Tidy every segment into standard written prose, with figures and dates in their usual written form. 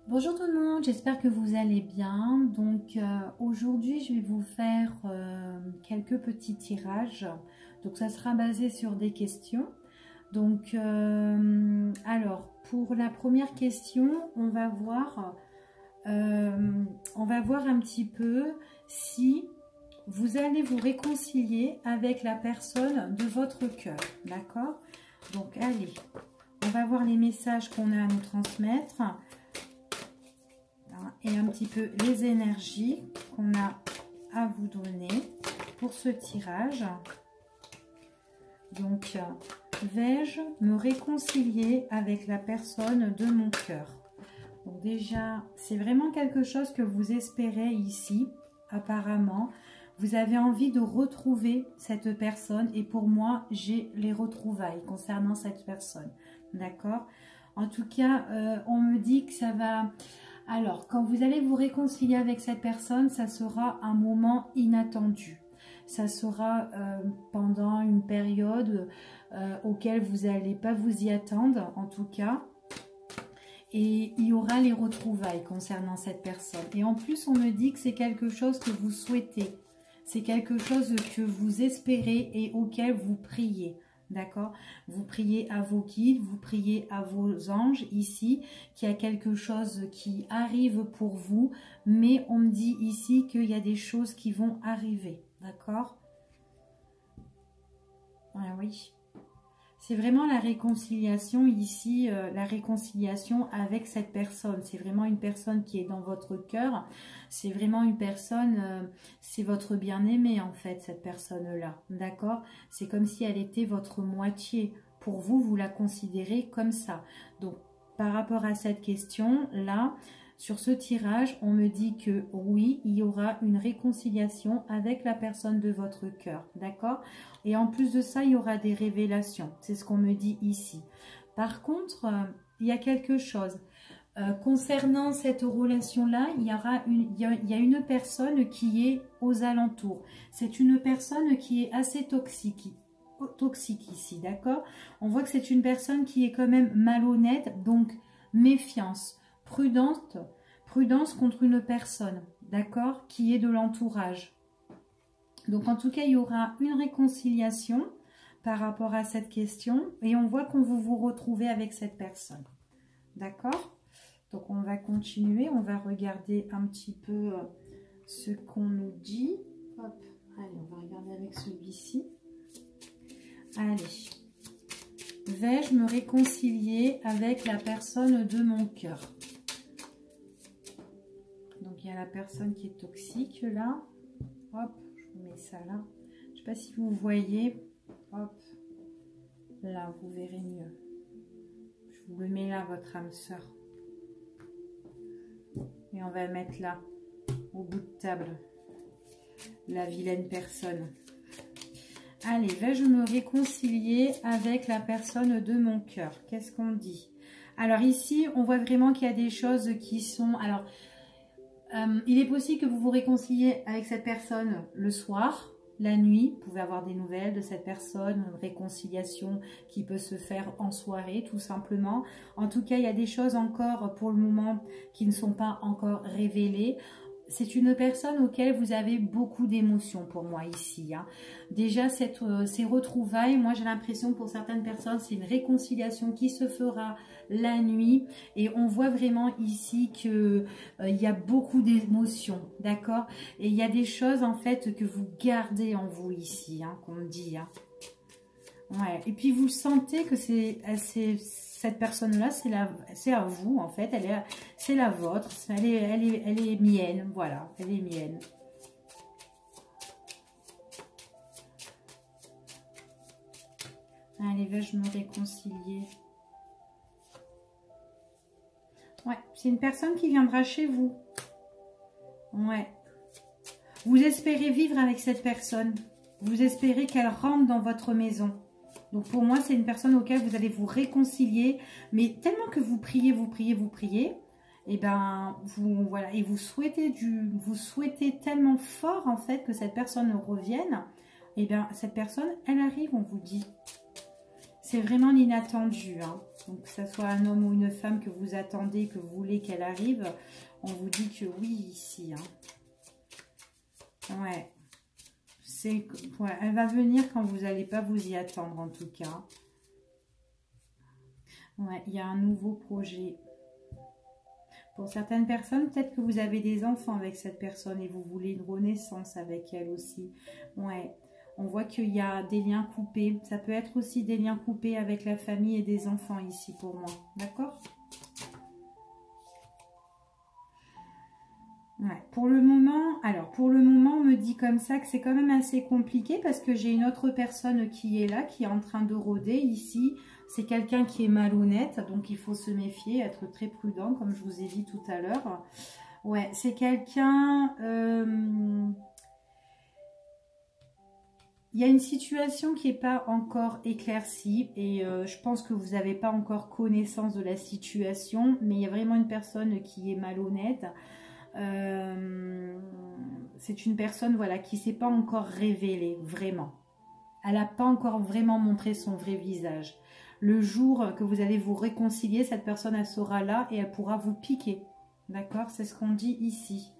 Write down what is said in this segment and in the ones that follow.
Bonjour tout le monde, j'espère que vous allez bien. Donc aujourd'hui je vais vous faire quelques petits tirages. Donc ça sera basé sur des questions. Donc alors pour la première question, on va voir un petit peu si vous allez vous réconcilier avec la personne de votre cœur. D'accord? Donc allez, on va voir les messages qu'on a à nous transmettre. Et un petit peu les énergies qu'on a à vous donner pour ce tirage. Donc, vais-je me réconcilier avec la personne de mon cœur? Donc déjà, c'est vraiment quelque chose que vous espérez ici, apparemment. Vous avez envie de retrouver cette personne et pour moi, j'ai les retrouvailles concernant cette personne. D'accord? En tout cas, on me dit que ça va... Alors, quand vous allez vous réconcilier avec cette personne, ça sera un moment inattendu. Ça sera pendant une période auquel vous n'allez pas vous y attendre, en tout cas. Et il y aura les retrouvailles concernant cette personne. Et en plus, on me dit que c'est quelque chose que vous souhaitez. C'est quelque chose que vous espérez et auquel vous priez. D'accord? Vous priez à vos guides, vous priez à vos anges ici, qu'il y a quelque chose qui arrive pour vous, mais on me dit ici qu'il y a des choses qui vont arriver. D'accord? Ah oui. C'est vraiment la réconciliation ici, la réconciliation avec cette personne. C'est vraiment une personne qui est dans votre cœur. C'est vraiment une personne, c'est votre bien-aimé en fait, cette personne-là. D'accord? C'est comme si elle était votre moitié. Pour vous, vous la considérez comme ça. Donc, par rapport à cette question-là, sur ce tirage, on me dit que oui, il y aura une réconciliation avec la personne de votre cœur, d'accord? Et en plus de ça, il y aura des révélations, c'est ce qu'on me dit ici. Par contre, il y a quelque chose. Concernant cette relation-là, il y a une personne qui est aux alentours. C'est une personne qui est assez toxique ici, d'accord? On voit que c'est une personne qui est quand même malhonnête, donc méfiance. Prudence contre une personne, d'accord, qui est de l'entourage. Donc en tout cas, il y aura une réconciliation par rapport à cette question et on voit qu'on va vous retrouver avec cette personne. D'accord? Donc on va continuer, on va regarder un petit peu ce qu'on nous dit. Hop, allez, on va regarder avec celui-ci. Allez. Vais-je me réconcilier avec la personne de mon cœur? Donc, il y a la personne qui est toxique là. Hop, je vous mets ça là. Je ne sais pas si vous voyez. Hop, là, vous verrez mieux. Je vous le mets là, votre âme sœur. Et on va le mettre là, au bout de table. La vilaine personne. Allez, vais-je me réconcilier avec la personne de mon cœur? Qu'est-ce qu'on dit? Alors ici, on voit vraiment qu'il y a des choses qui sont... Alors, il est possible que vous vous réconciliez avec cette personne le soir, la nuit. Vous pouvez avoir des nouvelles de cette personne, une réconciliation qui peut se faire en soirée, tout simplement. En tout cas, il y a des choses encore pour le moment qui ne sont pas encore révélées. C'est une personne auquel vous avez beaucoup d'émotions pour moi ici. Hein. Déjà, ces retrouvailles, moi j'ai l'impression pour certaines personnes, c'est une réconciliation qui se fera la nuit. Et on voit vraiment ici qu'il y a beaucoup d'émotions, d'accord? Et il y a des choses en fait que vous gardez en vous ici, hein, qu'on me dit. Hein. Ouais. Et puis vous sentez que cette personne-là, c'est à vous, en fait. C'est la vôtre. Elle est mienne. Voilà, elle est mienne. Allez, vais-je me réconcilier? Ouais, c'est une personne qui viendra chez vous. Ouais. Vous espérez vivre avec cette personne. Vous espérez qu'elle rentre dans votre maison. Donc pour moi, c'est une personne auquel vous allez vous réconcilier. Mais tellement que vous priez, et ben voilà, et vous souhaitez tellement fort en fait que cette personne revienne. Et bien cette personne, elle arrive, on vous dit. c'est vraiment l'inattendu. Hein. Donc, que ce soit un homme ou une femme que vous attendez, que vous voulez qu'elle arrive, on vous dit que oui, ici. Hein. Ouais. Ouais, elle va venir quand vous n'allez pas vous y attendre, en tout cas. Ouais, il y a un nouveau projet. Pour certaines personnes, peut-être que vous avez des enfants avec cette personne et vous voulez une renaissance avec elle aussi. Ouais, on voit qu'il y a des liens coupés. Ça peut être aussi des liens coupés avec la famille et des enfants ici pour moi. D'accord ? Ouais, pour le moment, on me dit comme ça que c'est quand même assez compliqué parce que j'ai une autre personne qui est là, qui est en train de rôder ici. C'est quelqu'un qui est malhonnête, donc il faut se méfier, être très prudent, comme je vous ai dit tout à l'heure. Ouais, c'est quelqu'un... Il y a une situation qui n'est pas encore éclaircie et je pense que vous n'avez pas encore connaissance de la situation, mais il y a vraiment une personne qui est malhonnête. C'est une personne voilà, qui ne s'est pas encore révélée, vraiment. Elle n'a pas encore vraiment montré son vrai visage. Le jour que vous allez vous réconcilier, cette personne, elle sera là et elle pourra vous piquer. D'accord? C'est ce qu'on dit ici.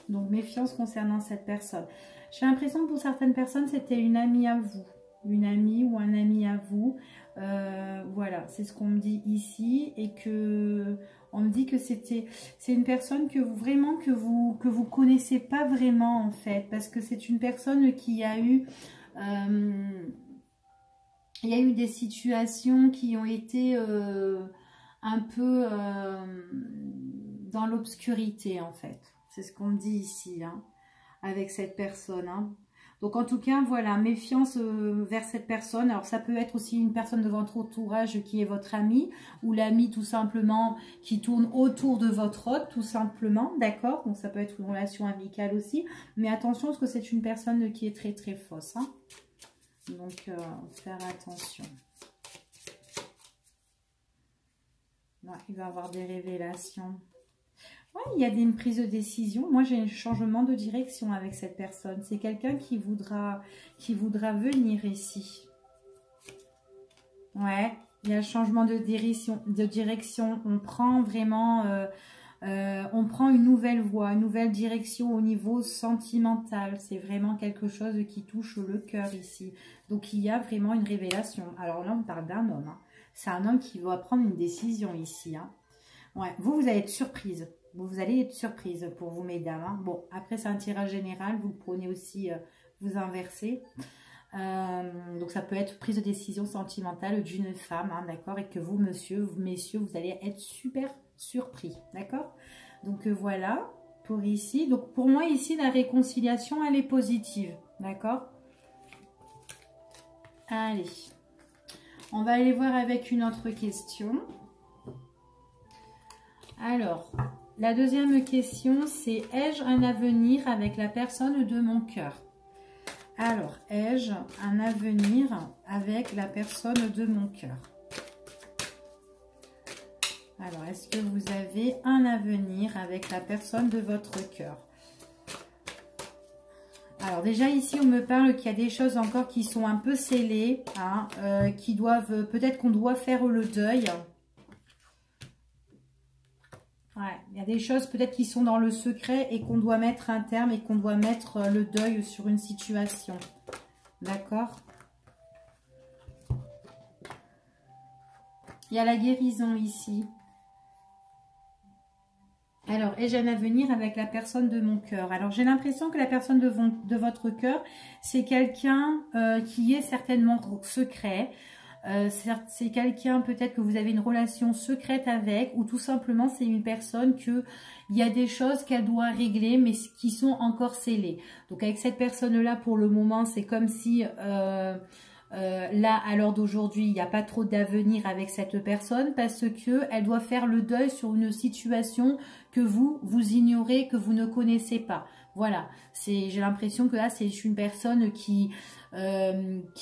Donc, méfiance concernant cette personne. J'ai l'impression que pour certaines personnes, c'était une amie à vous. Une amie ou un ami à vous. Voilà, c'est ce qu'on me dit ici. Et que on me dit que c'est une personne que vous connaissez pas vraiment, en fait. Parce que c'est une personne qui a eu... il y a eu des situations qui ont été un peu dans l'obscurité, en fait. C'est ce qu'on me dit ici, hein, avec cette personne. Hein. Donc, en tout cas, voilà, méfiance vers cette personne. Alors, ça peut être aussi une personne de votre entourage qui est votre ami, ou l'ami, tout simplement, qui tourne autour de votre hôte, tout simplement, d'accord? Donc, ça peut être une relation amicale aussi. Mais attention, parce que c'est une personne qui est très, très fausse, hein. Donc, faire attention. Ouais, il va y avoir des révélations. Ouais, il y a une prise de décision. Moi, j'ai un changement de direction avec cette personne. C'est quelqu'un qui voudra venir ici. Ouais, il y a un changement de direction. On prend vraiment... on prend une nouvelle voie, une nouvelle direction au niveau sentimental. C'est vraiment quelque chose qui touche le cœur ici. Donc, il y a vraiment une révélation. Alors là, on parle d'un homme. Hein. C'est un homme qui va prendre une décision ici. Hein. Ouais, vous allez être surprise. Vous allez être surprise pour vous, mesdames. Hein. Bon, après, c'est un tirage général. Vous le prenez aussi, vous inversez. Donc, ça peut être prise de décision sentimentale d'une femme, hein, d'accord? Et que vous, messieurs, vous allez être super surpris, d'accord? Donc, voilà, pour ici. Donc, pour moi, ici, la réconciliation, elle est positive, d'accord? Allez, on va aller voir avec une autre question. Alors, la deuxième question, c'est « Ai-je un avenir avec la personne de mon cœur ?» Alors, ai-je un avenir avec la personne de mon cœur? Alors, est-ce que vous avez un avenir avec la personne de votre cœur? Alors, déjà ici, on me parle qu'il y a des choses encore qui sont un peu scellées, hein, qui doivent, peut-être qu'on doit faire le deuil. Ouais, il y a des choses peut-être qui sont dans le secret et qu'on doit mettre un terme et qu'on doit mettre le deuil sur une situation. D'accord? Il y a la guérison ici. Alors, ai-je un avenir avec la personne de mon cœur? Alors, j'ai l'impression que la personne de votre cœur, c'est quelqu'un qui est certainement secret. C'est quelqu'un peut-être que vous avez une relation secrète avec, ou tout simplement c'est une personne que il y a des choses qu'elle doit régler mais qui sont encore scellées. Donc avec cette personne-là, pour le moment, c'est comme si là, à l'heure d'aujourd'hui, il n'y a pas trop d'avenir avec cette personne parce que elle doit faire le deuil sur une situation que vous ignorez, que vous ne connaissez pas. Voilà, j'ai l'impression que là, c'est une personne qui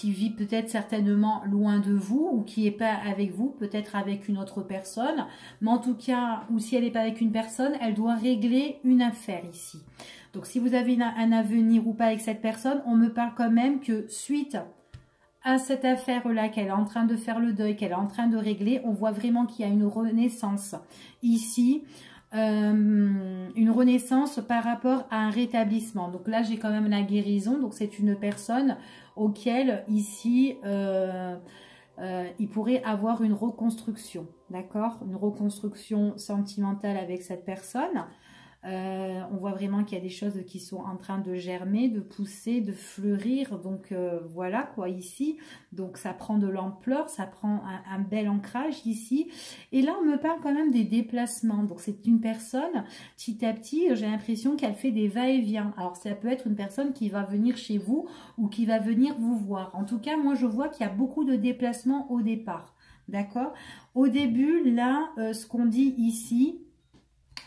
vit peut-être certainement loin de vous ou qui n'est pas avec vous, peut-être avec une autre personne. Mais en tout cas, ou si elle n'est pas avec une personne, elle doit régler une affaire ici. Donc, si vous avez un avenir ou pas avec cette personne, on me parle quand même que suite à cette affaire-là, qu'elle est en train de faire le deuil, qu'elle est en train de régler, on voit vraiment qu'il y a une renaissance ici. Une renaissance par rapport à un rétablissement. Donc là, j'ai quand même la guérison. Donc c'est une personne auquel ici, il pourrait avoir une reconstruction. D'accord? Une reconstruction sentimentale avec cette personne. On voit vraiment qu'il y a des choses qui sont en train de germer, de pousser, de fleurir. Donc voilà quoi ici. Donc ça prend de l'ampleur, ça prend un bel ancrage ici. Et là on me parle quand même des déplacements. Donc c'est une personne, petit à petit, j'ai l'impression qu'elle fait des va-et-vient. Alors ça peut être une personne qui va venir chez vous ou qui va venir vous voir. En tout cas, moi je vois qu'il y a beaucoup de déplacements au départ. D'accord? Au début, là, ce qu'on dit ici...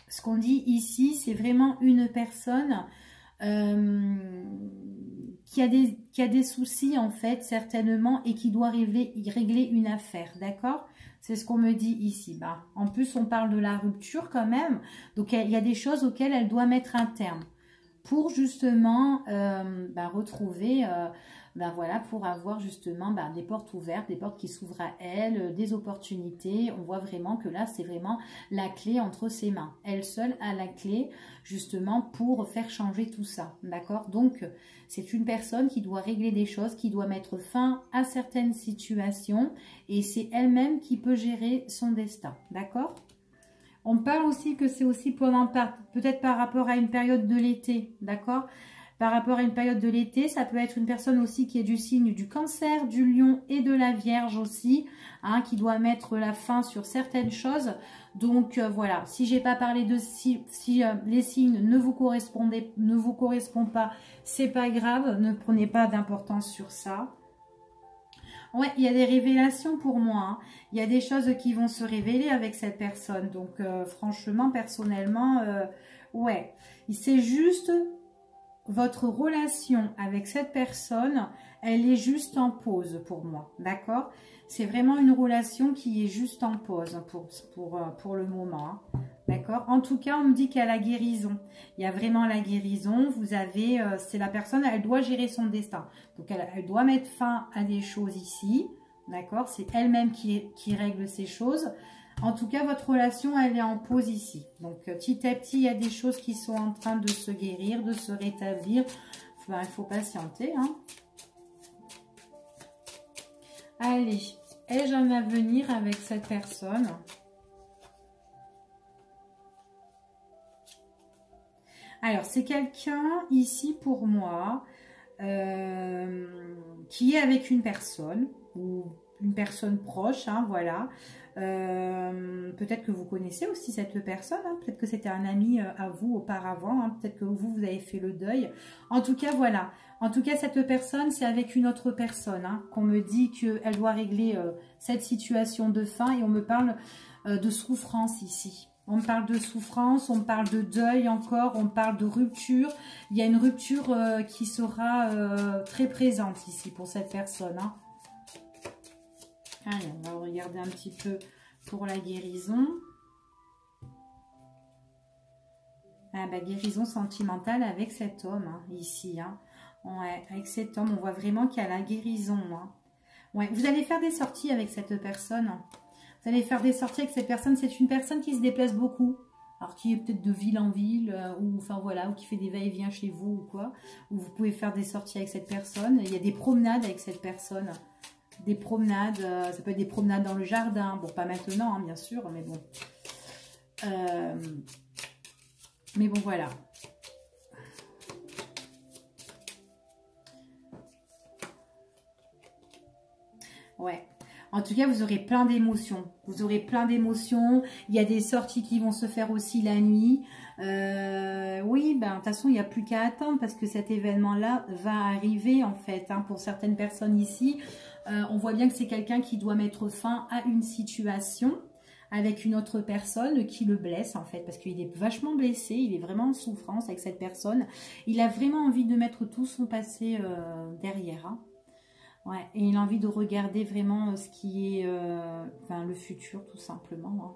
Ce qu'on dit ici, c'est vraiment une personne qui a des soucis, en fait, certainement, et qui doit régler une affaire, d'accord? C'est ce qu'on me dit ici. Bah, en plus, on parle de la rupture quand même. Donc, il y a des choses auxquelles elle doit mettre un terme pour justement retrouver... voilà, pour avoir justement des portes ouvertes, des portes qui s'ouvrent à elle, des opportunités. On voit vraiment que là, c'est vraiment la clé entre ses mains. Elle seule a la clé justement pour faire changer tout ça. D'accord? Donc, c'est une personne qui doit régler des choses, qui doit mettre fin à certaines situations et c'est elle-même qui peut gérer son destin. D'accord? On parle aussi que c'est aussi peut-être par rapport à une période de l'été. D'accord? Par rapport à une période de l'été, ça peut être une personne aussi qui est du signe du Cancer, du Lion et de la Vierge aussi, hein, qui doit mettre la fin sur certaines choses. Donc voilà, si j'ai pas parlé de si les signes ne vous correspondent pas, c'est pas grave, ne prenez pas d'importance sur ça. Ouais, il y a des révélations pour moi. Hein. Il y a des choses qui vont se révéler avec cette personne. Donc franchement, personnellement, ouais, c'est juste... Votre relation avec cette personne, elle est juste en pause pour moi, d'accord? C'est vraiment une relation qui est juste en pause pour le moment, hein, d'accord? En tout cas, on me dit qu'il y a la guérison. Il y a vraiment la guérison. Vous avez, c'est la personne, elle doit gérer son destin. Donc, elle doit mettre fin à des choses ici, d'accord? C'est elle-même qui règle ces choses. En tout cas, votre relation, elle est en pause ici. Donc, petit à petit, il y a des choses qui sont en train de se guérir, de se rétablir. Enfin, il faut patienter. Hein. Allez, ai-je un avenir avec cette personne? Alors, c'est quelqu'un ici pour moi qui est avec une personne ou une personne proche, hein, voilà. Peut-être que vous connaissez aussi cette personne, hein, peut-être que c'était un ami à vous auparavant, hein, peut-être que vous avez fait le deuil. En tout cas, voilà. En tout cas, cette personne, c'est avec une autre personne hein, qu'on me dit qu'elle doit régler cette situation de fin et on me parle de souffrance ici. On parle de souffrance, on parle de deuil encore, on parle de rupture. Il y a une rupture qui sera très présente ici pour cette personne. Hein. Allez, on va regarder un petit peu pour la guérison. Ah, guérison sentimentale avec cet homme, hein, ici. Hein. Ouais, avec cet homme, on voit vraiment qu'il y a la guérison. Hein. Ouais, vous allez faire des sorties avec cette personne. Vous allez faire des sorties avec cette personne. C'est une personne qui se déplace beaucoup. Alors, qui est peut-être de ville en ville, ou enfin voilà, ou qui fait des va-et-vient chez vous ou quoi. Ou vous pouvez faire des sorties avec cette personne. Il y a des promenades avec cette personne. Des promenades, ça peut être des promenades dans le jardin. Bon, pas maintenant, hein, bien sûr, mais bon. Mais bon, voilà. Ouais. En tout cas, vous aurez plein d'émotions. Vous aurez plein d'émotions. Il y a des sorties qui vont se faire aussi la nuit. Oui, de toute façon, il n'y a plus qu'à attendre parce que cet événement-là va arriver, en fait. Hein, pour certaines personnes ici, on voit bien que c'est quelqu'un qui doit mettre fin à une situation avec une autre personne qui le blesse, en fait, parce qu'il est vachement blessé, il est vraiment en souffrance avec cette personne. Il a vraiment envie de mettre tout son passé derrière, hein. Ouais, et il a envie de regarder vraiment ce qui est le futur, tout simplement. Hein.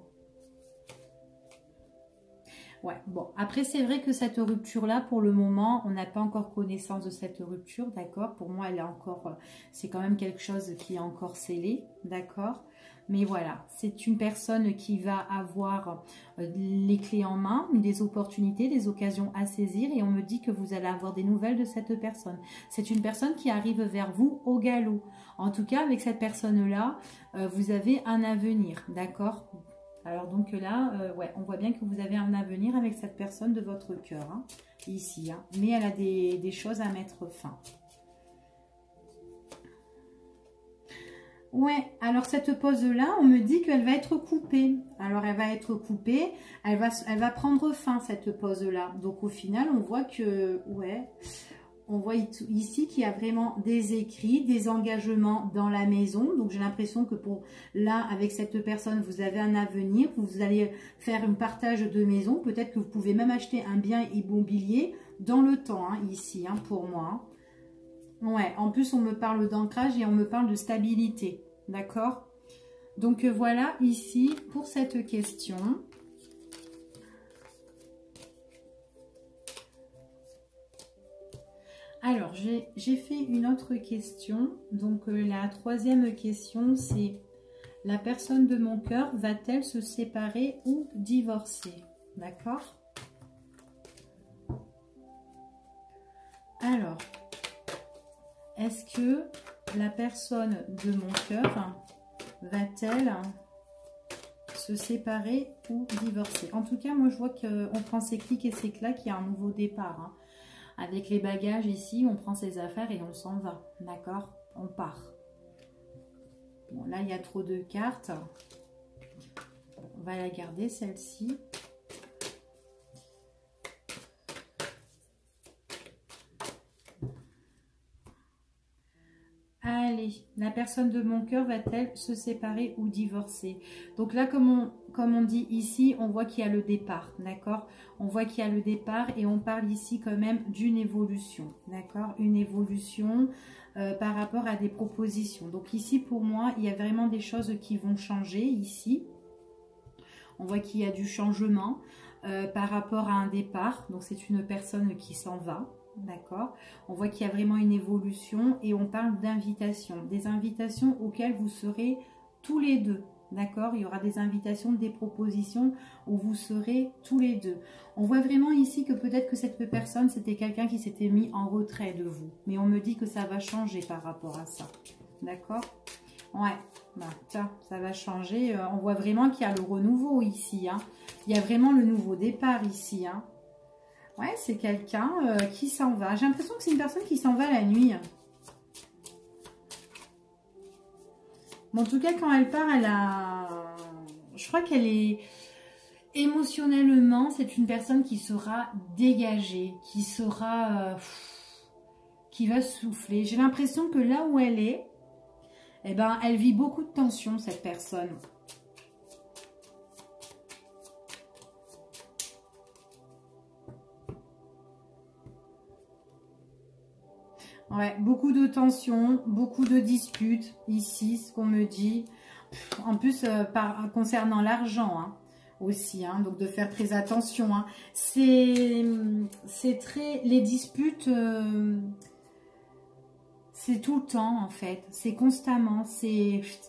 Ouais, bon, après c'est vrai que cette rupture-là, pour le moment, on n'a pas encore connaissance de cette rupture, d'accord? Pour moi, elle est encore, c'est quand même quelque chose qui est encore scellé, d'accord? Mais voilà, c'est une personne qui va avoir les clés en main, des opportunités, des occasions à saisir, et on me dit que vous allez avoir des nouvelles de cette personne. C'est une personne qui arrive vers vous au galop. En tout cas, avec cette personne-là, vous avez un avenir, d'accord? Alors donc là, ouais, on voit bien que vous avez un avenir avec cette personne de votre cœur, hein, ici. Hein, mais elle a des choses à mettre fin. Ouais, alors cette pause-là, on me dit qu'elle va être coupée. Alors elle va être coupée, elle va prendre fin, cette pause-là. Donc au final, on voit que, ouais... On voit ici qu'il y a vraiment des écrits, des engagements dans la maison. Donc, j'ai l'impression que pour là, avec cette personne, vous avez un avenir. Vous allez faire un partage de maison. Peut-être que vous pouvez même acheter un bien immobilier dans le temps, hein, ici, hein, pour moi. Ouais, en plus, on me parle d'ancrage et on me parle de stabilité. D'accord? Donc, voilà ici pour cette question. Alors, j'ai fait une autre question. Donc, la troisième question, c'est: la personne de mon cœur va-t-elle se séparer ou divorcer? D'accord? Alors, est-ce que la personne de mon cœur va-t-elle se séparer ou divorcer? En tout cas, moi, je vois qu'on prend ses clics et ses claques, il y a un nouveau départ, hein. Avec les bagages ici, on prend ses affaires et on s'en va. D'accord? On part. Bon, là, il y a trop de cartes. On va la garder, celle-ci. Allez, la personne de mon cœur va-t-elle se séparer ou divorcer? Donc là, comme on dit ici, on voit qu'il y a le départ, d'accord? On voit qu'il y a le départ et on parle ici quand même d'une évolution, d'accord? Une évolution par rapport à des propositions. Donc ici, pour moi, il y a vraiment des choses qui vont changer ici. On voit qu'il y a du changement par rapport à un départ. Donc c'est une personne qui s'en va. D'accord? On voit qu'il y a vraiment une évolution et on parle d'invitations. Des invitations auxquelles vous serez tous les deux. D'accord? Il y aura des invitations, des propositions où vous serez tous les deux. On voit vraiment ici que peut-être que cette personne, c'était quelqu'un qui s'était mis en retrait de vous. Mais on me dit que ça va changer par rapport à ça. D'accord? Ouais, bah, ça va changer. On voit vraiment qu'il y a le renouveau ici. Hein. Il y a vraiment le nouveau départ ici. Hein. Ouais, c'est quelqu'un qui s'en va. J'ai l'impression que c'est une personne qui s'en va la nuit. Bon, en tout cas, quand elle part, elle a... Je crois qu'elle est... Émotionnellement, c'est une personne qui sera dégagée, qui sera... qui va souffler. J'ai l'impression que là où elle est, eh ben, elle vit beaucoup de tension, cette personne. Ouais, beaucoup de tensions, beaucoup de disputes, ici, ce qu'on me dit. En plus, concernant l'argent, hein, aussi, hein, donc de faire très attention. Hein. C'est très... Les disputes, c'est tout le temps, en fait. C'est constamment.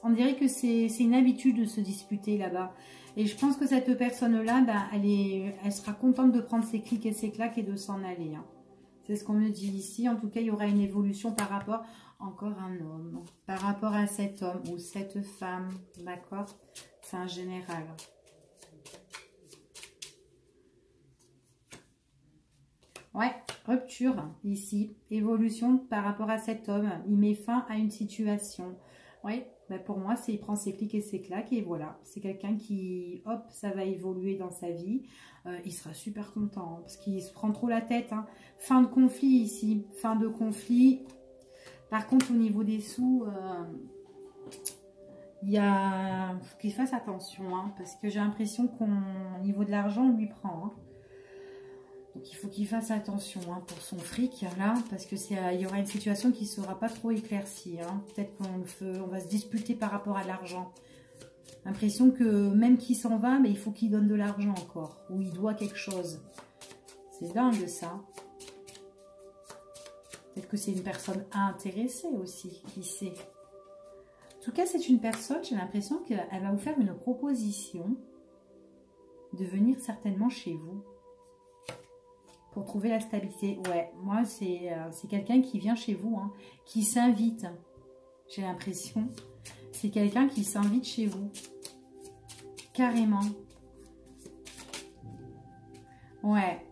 On dirait que c'est une habitude de se disputer là-bas. Et je pense que cette personne-là, ben, elle sera contente de prendre ses clics et ses claques et de s'en aller, hein. C'est ce qu'on me dit ici. En tout cas, il y aura une évolution par rapport, encore un homme, par rapport à cet homme ou cette femme, d'accord? C'est un général. Ouais, rupture ici, évolution par rapport à cet homme. Il met fin à une situation. Oui, ben pour moi, il prend ses clics et ses claques et voilà. C'est quelqu'un qui, hop, ça va évoluer dans sa vie. Il sera super content hein, parce qu'il se prend trop la tête. Hein. Fin de conflit ici, fin de conflit. Par contre, au niveau des sous, il y a... faut qu'il fasse attention hein, parce que j'ai l'impression qu'au niveau de l'argent, on lui prend. Hein. Donc, il faut qu'il fasse attention hein, pour son fric, là, parce que il y aura une situation qui ne sera pas trop éclaircie. Hein. Peut-être qu'on va se disputer par rapport à l'argent. L'impression que même qu'il s'en va, mais il faut qu'il donne de l'argent encore. Ou il doit quelque chose. C'est dingue ça. Peut-être que c'est une personne intéressée aussi, qui sait. En tout cas, c'est une personne, j'ai l'impression qu'elle va vous faire une proposition de venir certainement chez vous. Pour trouver la stabilité. Ouais, moi, c'est quelqu'un qui vient chez vous, hein, qui s'invite. J'ai l'impression. C'est quelqu'un qui s'invite chez vous. Carrément. Ouais.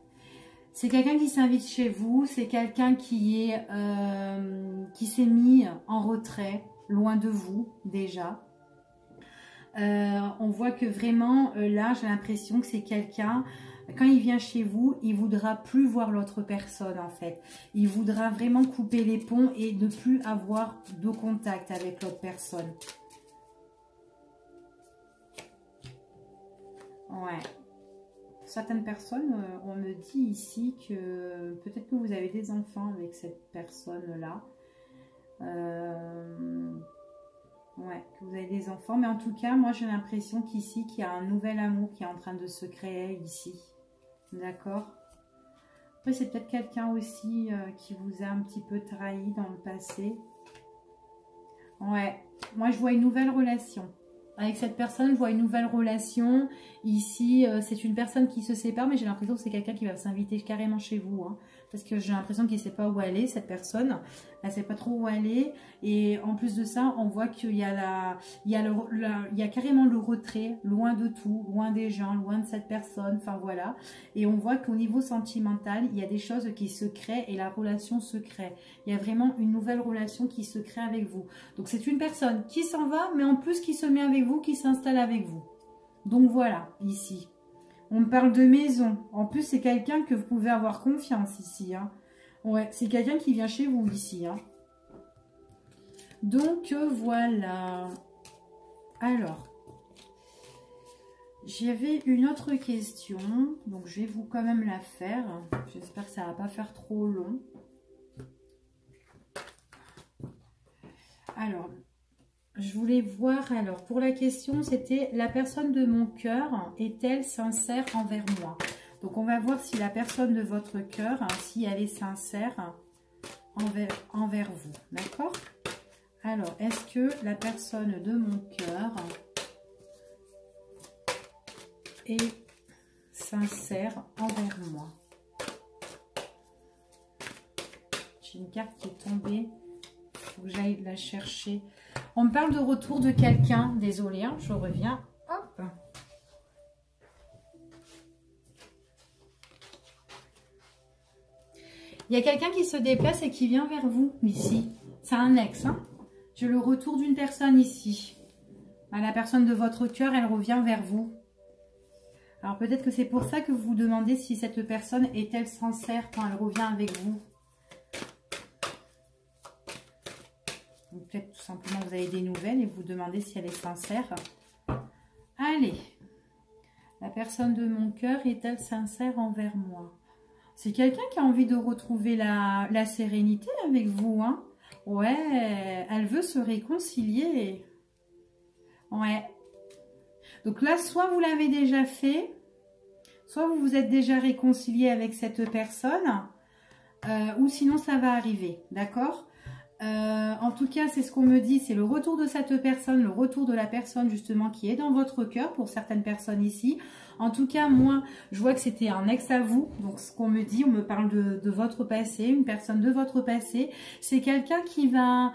C'est quelqu'un qui s'invite chez vous. C'est quelqu'un qui s'est mis en retrait, loin de vous, déjà. On voit que vraiment, là, j'ai l'impression que c'est quelqu'un... Quand il vient chez vous, il voudra plus voir l'autre personne en fait. Il voudra vraiment couper les ponts et ne plus avoir de contact avec l'autre personne. Ouais. Certaines personnes, on me dit ici que peut-être que vous avez des enfants avec cette personne-là. Ouais, que vous avez des enfants. Mais en tout cas, moi j'ai l'impression qu'ici, qu'il y a un nouvel amour qui est en train de se créer ici. D'accord. Après, c'est peut-être quelqu'un aussi qui vous a un petit peu trahi dans le passé. Ouais. Moi, je vois une nouvelle relation. Avec cette personne, je vois une nouvelle relation. Ici, c'est une personne qui se sépare, mais j'ai l'impression que c'est quelqu'un qui va s'inviter carrément chez vous. Hein, parce que j'ai l'impression qu'il ne sait pas où aller, cette personne. Elle ne sait pas trop où aller. Et en plus de ça, on voit qu'il y a il y a carrément le retrait, loin de tout, loin des gens, loin de cette personne. Enfin, voilà. Et on voit qu'au niveau sentimental, il y a des choses qui se créent et la relation se crée. Il y a vraiment une nouvelle relation qui se crée avec vous. Donc, c'est une personne qui s'en va, mais en plus qui se met avec vous, qui s'installe avec vous. Donc, voilà, ici. On me parle de maison. En plus, c'est quelqu'un que vous pouvez avoir confiance ici. Hein. Ouais, c'est quelqu'un qui vient chez vous ici. Hein. Donc, voilà. Alors, j'avais une autre question. Donc, je vais vous quand même la faire. J'espère que ça ne va pas faire trop long. Alors, je voulais voir, alors, pour la question, c'était: la personne de mon cœur est-elle sincère envers moi? Donc, on va voir si la personne de votre cœur, hein, si elle est sincère envers vous. D'accord? Alors, est-ce que la personne de mon cœur est sincère envers moi? J'ai une carte qui est tombée. Il faut que j'aille la chercher. On me parle de retour de quelqu'un. Désolée, hein, je reviens. Hop. Il y a quelqu'un qui se déplace et qui vient vers vous ici. C'est un ex. Hein. J'ai le retour d'une personne ici. La personne de votre cœur, elle revient vers vous. Alors peut-être que c'est pour ça que vous vous demandez si cette personne est-elle sincère quand elle revient avec vous. Peut-être tout simplement vous avez des nouvelles et vous demandez si elle est sincère. Allez. La personne de mon cœur est-elle sincère envers moi? C'est quelqu'un qui a envie de retrouver la sérénité avec vous. Hein? Ouais, elle veut se réconcilier. Ouais. Donc là, soit vous l'avez déjà fait, soit vous vous êtes déjà réconcilié avec cette personne, ou sinon ça va arriver. D'accord ? En tout cas, c'est ce qu'on me dit, c'est le retour de cette personne, le retour de la personne justement qui est dans votre cœur pour certaines personnes ici. En tout cas, moi, je vois que c'était un ex à vous. Donc, ce qu'on me dit, on me parle de votre passé, une personne de votre passé. C'est quelqu'un qui va...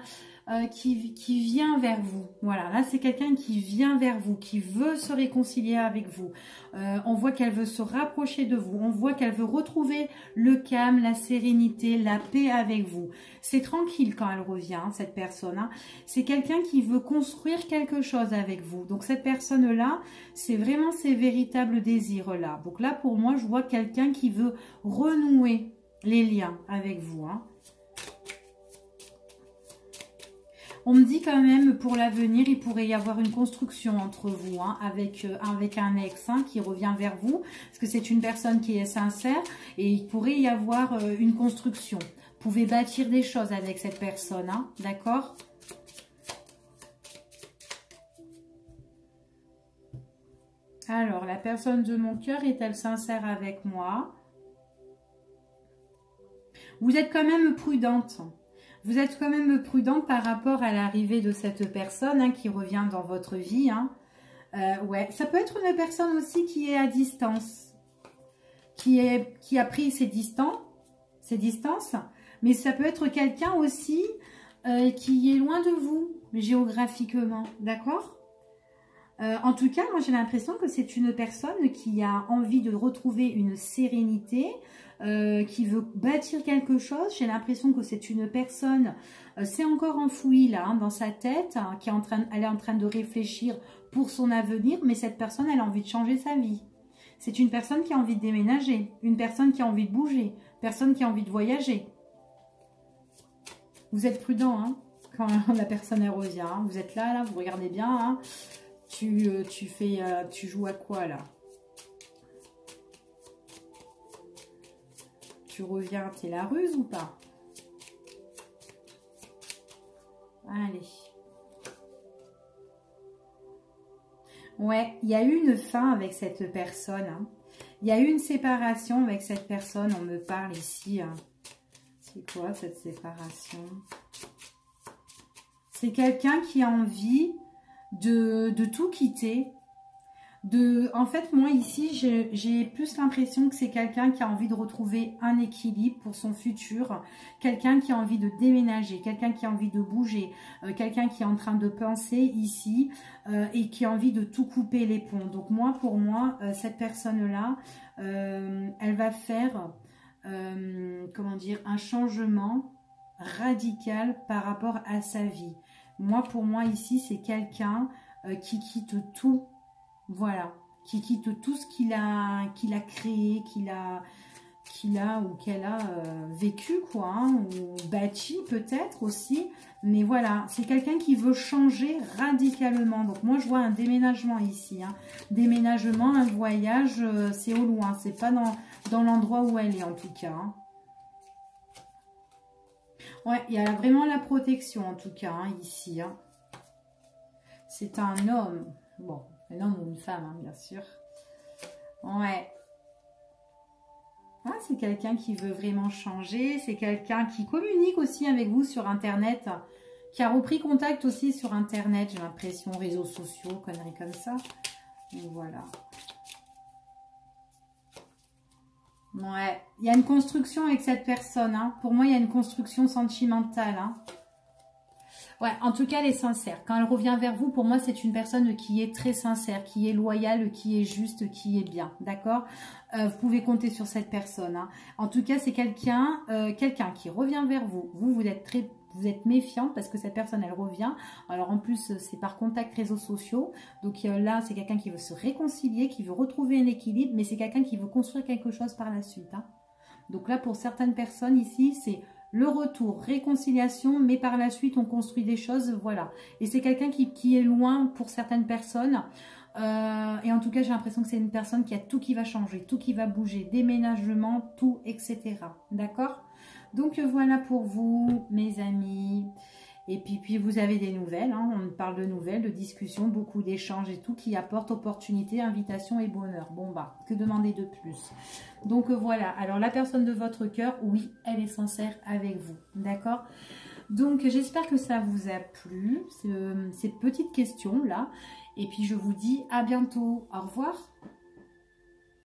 qui vient vers vous. Voilà, là c'est quelqu'un qui vient vers vous, qui veut se réconcilier avec vous. On voit qu'elle veut se rapprocher de vous. On voit qu'elle veut retrouver le calme, la sérénité, la paix avec vous. C'est tranquille quand elle revient, hein, cette personne. Hein. C'est quelqu'un qui veut construire quelque chose avec vous. Donc cette personne-là, c'est vraiment ses véritables désirs-là. Donc là, pour moi, je vois quelqu'un qui veut renouer les liens avec vous. Hein. On me dit quand même, pour l'avenir, il pourrait y avoir une construction entre vous, hein, avec un ex hein, qui revient vers vous, parce que c'est une personne qui est sincère, et il pourrait y avoir une construction. Vous pouvez bâtir des choses avec cette personne, hein, d'accord ? Alors, la personne de mon cœur est-elle sincère avec moi? Vous êtes quand même prudente. Vous êtes quand même prudente par rapport à l'arrivée de cette personne hein, qui revient dans votre vie. Hein. Ouais, ça peut être une personne aussi qui est à distance, qui a pris ses distances, mais ça peut être quelqu'un aussi qui est loin de vous géographiquement, d'accord? En tout cas, moi j'ai l'impression que c'est une personne qui a envie de retrouver une sérénité, qui veut bâtir quelque chose. J'ai l'impression que c'est une personne, c'est encore enfoui là hein, dans sa tête, hein, elle est en train de réfléchir pour son avenir, mais cette personne elle a envie de changer sa vie. C'est une personne qui a envie de déménager, une personne qui a envie de bouger, une personne qui a envie de voyager. Vous êtes prudent hein, quand la personne elle revient. Hein. Vous êtes là, vous regardez bien. Hein. Tu joues à quoi là? Tu reviens, t'es la ruse ou pas? Allez. Ouais, il y a eu une fin avec cette personne. Hein. Il y a eu une séparation avec cette personne. On me parle ici. Hein. C'est quoi cette séparation? C'est quelqu'un qui a envie de tout quitter. En fait, moi ici, j'ai plus l'impression que c'est quelqu'un qui a envie de retrouver un équilibre pour son futur, quelqu'un qui a envie de déménager, quelqu'un qui a envie de bouger, quelqu'un qui est en train de penser ici et qui a envie de tout couper les ponts. Donc moi, pour moi, cette personne-là, elle va faire, comment dire, un changement radical par rapport à sa vie. Moi, pour moi, ici, c'est quelqu'un qui quitte tout. Voilà, qui quitte tout ce qu'il a créé, qu'il a ou qu'elle a vécu, quoi, hein, ou bâti peut-être aussi. Mais voilà, c'est quelqu'un qui veut changer radicalement. Donc moi, je vois un déménagement ici. Hein. Déménagement, un voyage, c'est au loin. C'est pas dans l'endroit où elle est en tout cas. Hein. Ouais, il y a vraiment la protection en tout cas, hein, ici. Hein. C'est un homme. Bon. Un homme ou une femme, hein, bien sûr. Ouais. Ah, c'est quelqu'un qui veut vraiment changer. C'est quelqu'un qui communique aussi avec vous sur Internet. Qui a repris contact aussi sur Internet. J'ai l'impression, réseaux sociaux, conneries comme ça. Donc, voilà. Ouais. Il y a une construction avec cette personne. Hein. Pour moi, il y a une construction sentimentale. Hein. Ouais, en tout cas, elle est sincère. Quand elle revient vers vous, pour moi, c'est une personne qui est très sincère, qui est loyale, qui est juste, qui est bien. D'accord? Vous pouvez compter sur cette personne. Hein. En tout cas, c'est quelqu'un qui revient vers vous. Vous êtes méfiante parce que cette personne, elle revient. Alors, en plus, c'est par contact réseaux sociaux. Donc là, c'est quelqu'un qui veut se réconcilier, qui veut retrouver un équilibre, mais c'est quelqu'un qui veut construire quelque chose par la suite. Hein. Donc là, pour certaines personnes ici, c'est le retour, réconciliation, mais par la suite, on construit des choses, voilà. Et c'est quelqu'un qui est loin pour certaines personnes. Et en tout cas, j'ai l'impression que c'est une personne qui a tout qui va changer, tout qui va bouger, déménagement, tout, etc. D'accord? Donc voilà pour vous, mes amis. Et puis vous avez des nouvelles, hein, on parle de nouvelles, de discussions, beaucoup d'échanges et tout qui apporte opportunité, invitation et bonheur. Bon bah, que demander de plus? Donc voilà, alors la personne de votre cœur, oui, elle est sincère avec vous, d'accord? Donc j'espère que ça vous a plu, ces petites questions là. Et puis je vous dis à bientôt, au revoir.